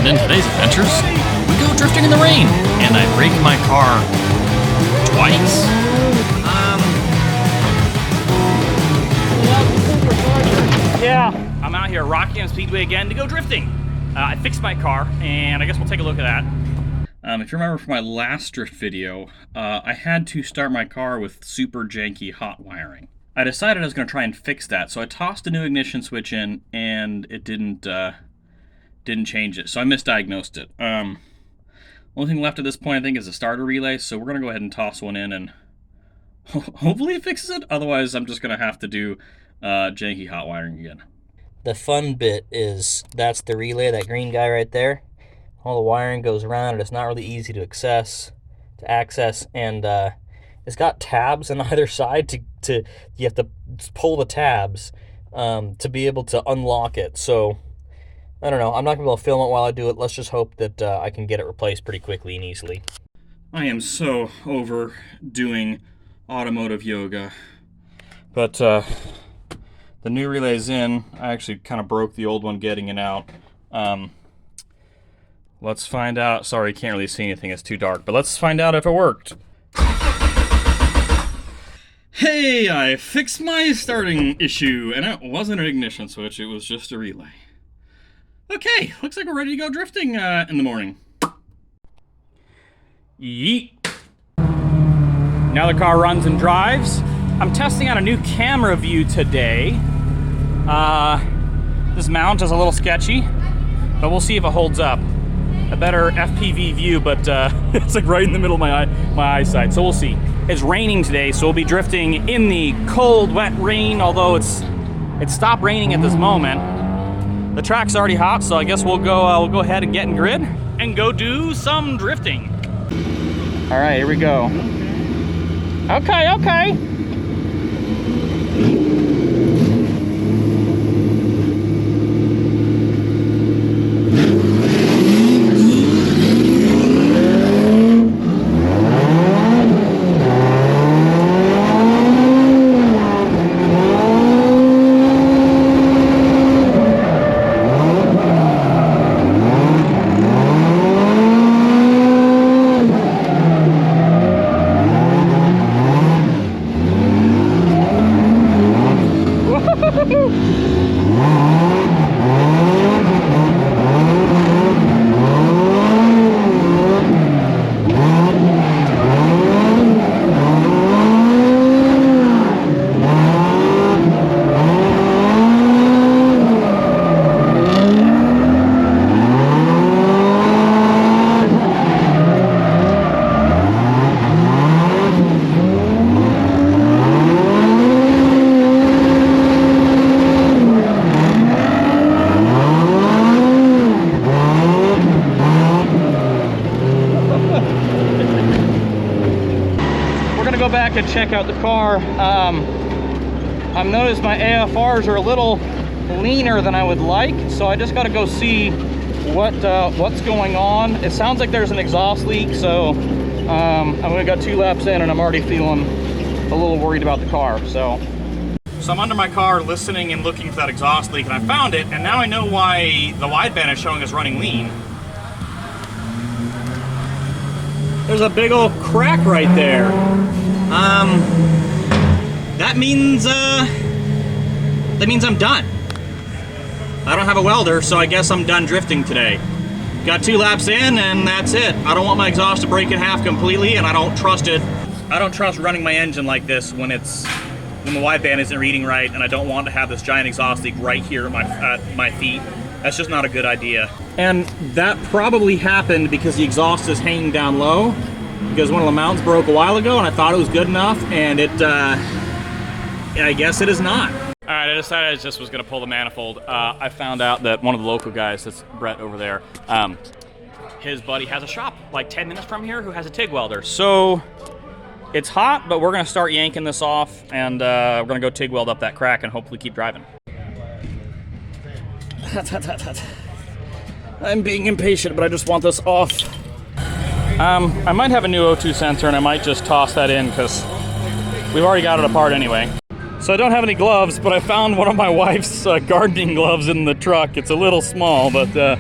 and in today's adventures, we go drifting in the rain, and I break my car twice. Yeah, I'm out here at Rockingham Speedway again to go drifting. I fixed my car, and I guess we'll take a look at that. If you remember from my last drift video, I had to start my car with super janky hot wiring. I decided I was going to try and fix that, so I tossed a new ignition switch in, and it didn't change it, so I misdiagnosed it. Only thing left at this point, I think, is a starter relay, so we're going to go ahead and toss one in, and hopefully it fixes it. Otherwise, I'm just going to have to do janky hot wiring again. The fun bit is that's the relay, that green guy right there. All the wiring goes around it. It's not really easy to access, and it's got tabs on either side to you have to pull the tabs to be able to unlock it. So I don't know. I'm not gonna be able to film it while I do it. Let's just hope that I can get it replaced pretty quickly and easily. I am so over doing automotive yoga, but the new relay's in. I actually kind of broke the old one getting it out. Let's find out. Sorry, can't really see anything. It's too dark, but let's find out if it worked. Hey, I fixed my starting issue, and it wasn't an ignition switch, it was just a relay. Okay, looks like we're ready to go drifting in the morning. Yeet. Now the car runs and drives. I'm testing out a new camera view today. This mount is a little sketchy, but we'll see if it holds up. A better FPV view, but it's like right in the middle of my eyesight, so we'll see. It's raining today, so we'll be drifting in the cold, wet rain, although it's stopped raining at this moment. The track's already hot, so I guess we'll go ahead and get in grid and go do some drifting. All right, here we go. Okay. Go back and check out the car. I've noticed my AFRs are a little leaner than I would like, so I just got to go see what's going on. It sounds like there's an exhaust leak, so I've only got 2 laps in and I'm already feeling a little worried about the car. So I'm under my car listening and looking for that exhaust leak, and I found it, and now I know why the wideband is showing us running lean. There's a big old crack right there. That means I'm done. I don't have a welder, so I guess I'm done drifting today. Got 2 laps in, and that's it. I don't want my exhaust to break in half completely, and I don't trust it. I don't trust running my engine like this when the wideband isn't reading right, and I don't want to have this giant exhaust leak right here at my feet. That's just not a good idea. And that probably happened because the exhaust is hanging down low, because one of the mounts broke a while ago, and I thought it was good enough, and I guess it is not. All right, I decided I just was gonna pull the manifold. I found out that one of the local guys, that's Brett over there, his buddy has a shop like 10 minutes from here who has a TIG welder. So it's hot, but we're gonna start yanking this off, and we're gonna go TIG weld up that crack and hopefully keep driving. I'm being impatient, but I just want this off. I might have a new O2 sensor, and I might just toss that in because we've already got it apart anyway. So I don't have any gloves, but I found one of my wife's gardening gloves in the truck. It's a little small, but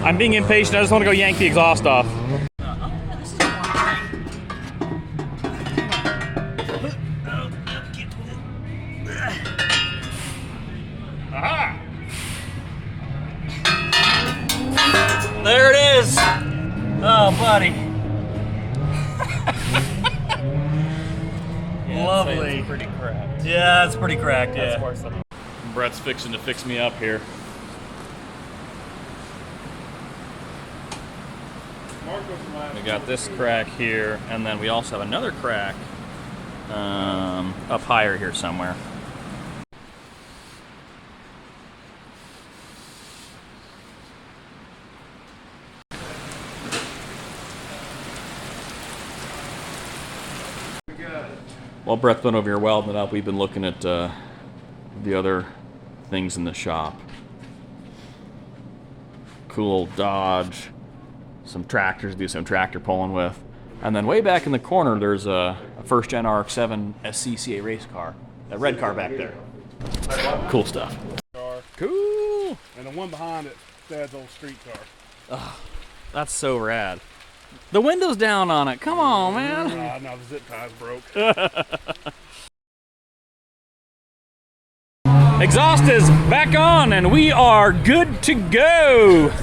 I'm being impatient. I just want to go yank the exhaust off. Aha! There it is. Oh, buddy. Yeah, lovely. It's pretty cracked. Yeah, it's pretty cracked, yeah. That's worse than Brett's fixing to fix me up here. We got this crack here, and then we also have another crack up higher here somewhere. While Brett's been over here welding it up, we've been looking at the other things in the shop. Cool old Dodge, some tractors to do some tractor pulling with. And then way back in the corner, there's a first gen RX-7 SCCA race car. That red car back there. Cool stuff. Cool. And the one behind it, Dad's old street car. Oh, that's so rad. The window's down on it. Come on, man. No, the zip tie's broke. Exhaust is back on, and we are good to go.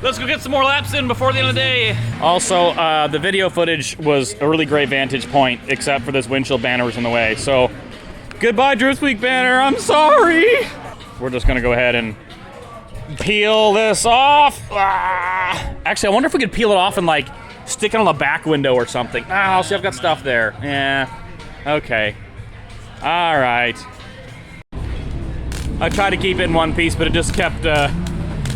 Let's go get some more laps in before the end of the day. Also, the video footage was a really great vantage point, except for this windshield banner was in the way. So, goodbye, Drift Week banner. I'm sorry. We're just gonna go ahead and peel this off. Ah. Actually, I wonder if we could peel it off and like stick it on the back window or something. Oh, see, I've got stuff there. Yeah. Okay. All right. I tried to keep it in one piece, but it just kept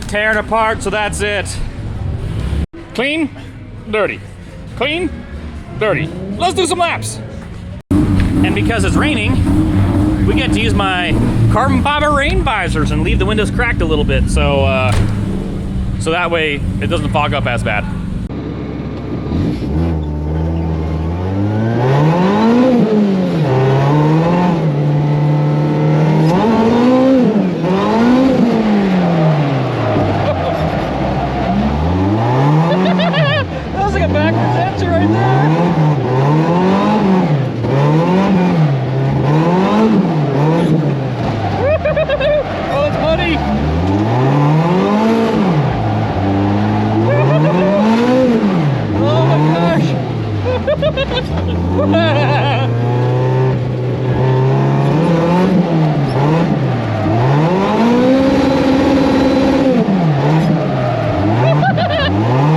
tearing apart, so that's it. Clean, dirty. Clean, dirty. Let's do some laps. And because it's raining, we get to use my carbon fiber rain visors and leave the windows cracked a little bit, so so that way it doesn't fog up as bad.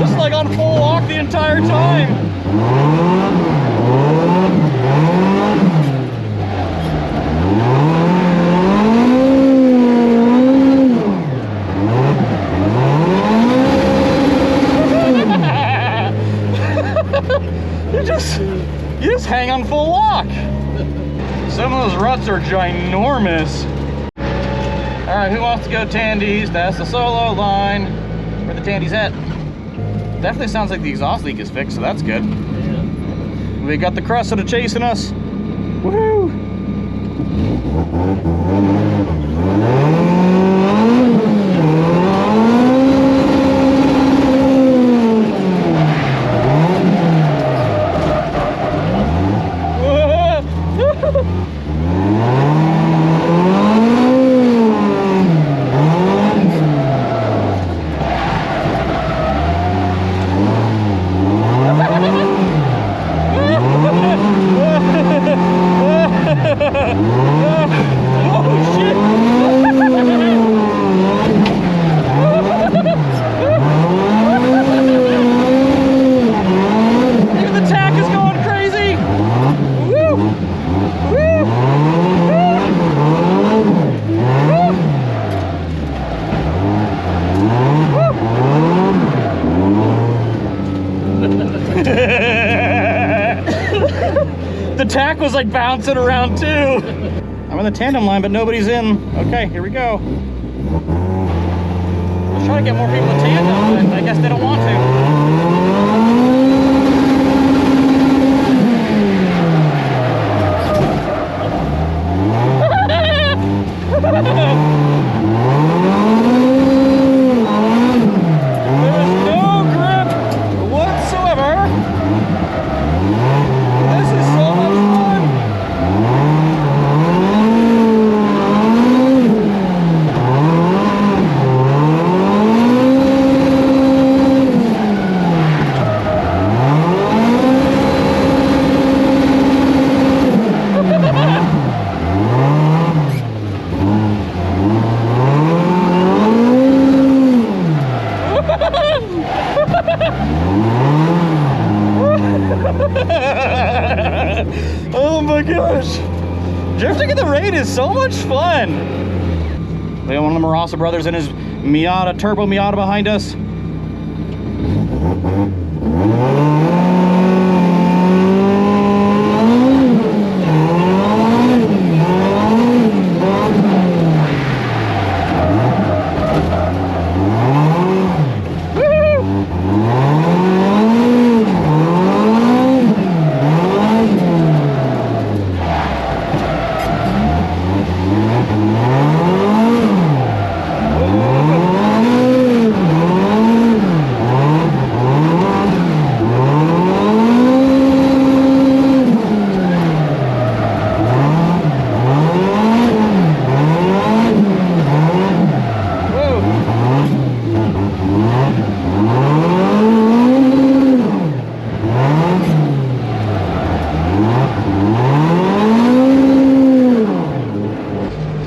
Just like on full walk the entire time. You just hang on full walk. Some of those ruts are ginormous. All right, who wants to go Tandy's? That's the solo line. Where the Tandy's at? Definitely sounds like the exhaust leak is fixed, so that's good. Yeah. We got the Cressida chasing us. Woohoo! The tack was like bouncing around too. I'm in the tandem line, but nobody's in. Okay, here we go. Let's try to get more people in tandem, but I guess they don't want to. gosh! Drifting in the rain is so much fun! We got one of the Marasa brothers in his Miata, turbo Miata behind us.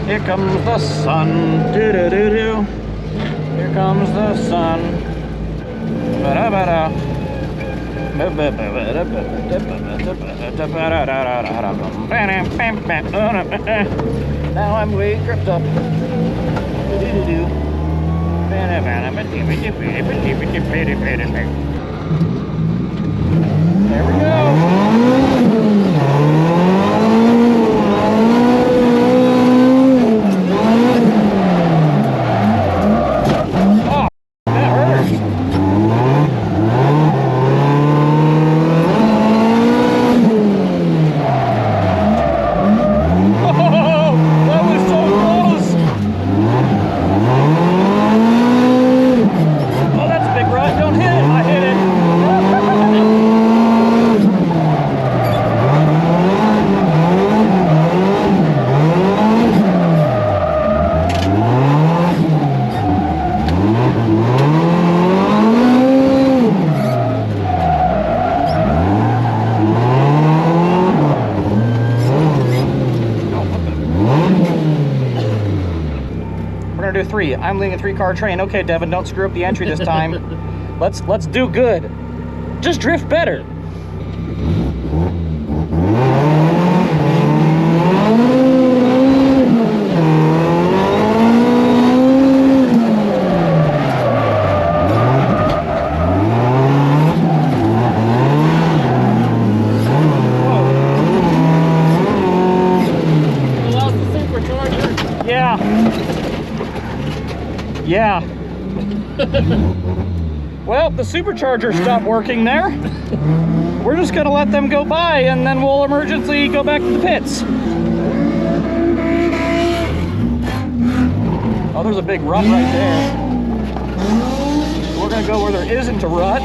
Here comes the sun, do-do-do-do. Here comes the sun. Ba-da-ba-da. Now I'm way gripped up. Do-do-do-do. There we go. Do 3. I'm leading a 3-car train. Okay, Devin, don't screw up the entry this time. Let's do good. Just drift better. Yeah. Well, the supercharger stopped working there. We're just gonna let them go by and then we'll emergency go back to the pits. Oh, there's a big rut right there. We're gonna go where there isn't a rut.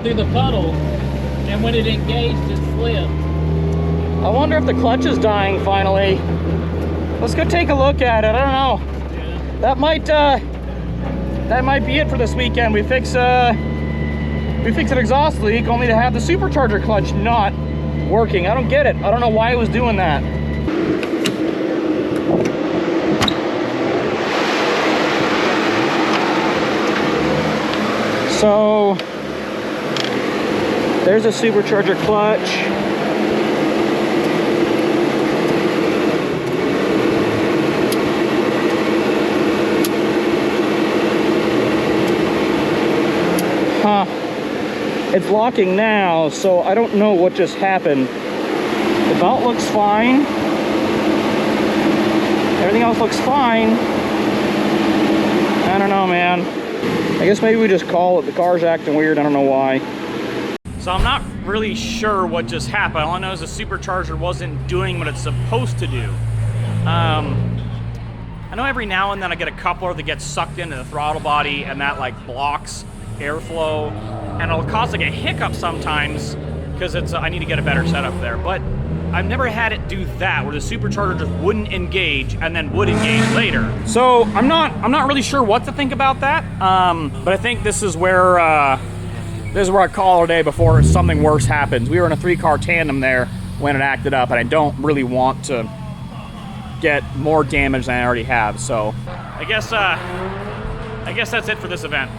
Through the puddle, and when it engaged, it slipped. I wonder if the clutch is dying finally. Let's go take a look at it. I don't know. Yeah. That might be it for this weekend. We fix an exhaust leak only to have the supercharger clutch not working. I don't get it. I don't know why it was doing that. So there's a supercharger clutch. Huh. It's locking now, so I don't know what just happened. The belt looks fine. Everything else looks fine. I don't know, man. I guess maybe we just call it. The car's acting weird. I don't know why. So I'm not really sure what just happened. All I know is the supercharger wasn't doing what it's supposed to do. I know every now and then I get a coupler that gets sucked into the throttle body and that like blocks airflow, and it'll cause like a hiccup sometimes because it's I need to get a better setup there. But I've never had it do that, where the supercharger just wouldn't engage and then would engage later. So I'm not really sure what to think about that. But I think this is where I call it a day before something worse happens. We were in a 3-car tandem there when it acted up, and I don't really want to get more damage than I already have. So I guess that's it for this event.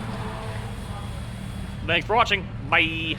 Thanks for watching. Bye.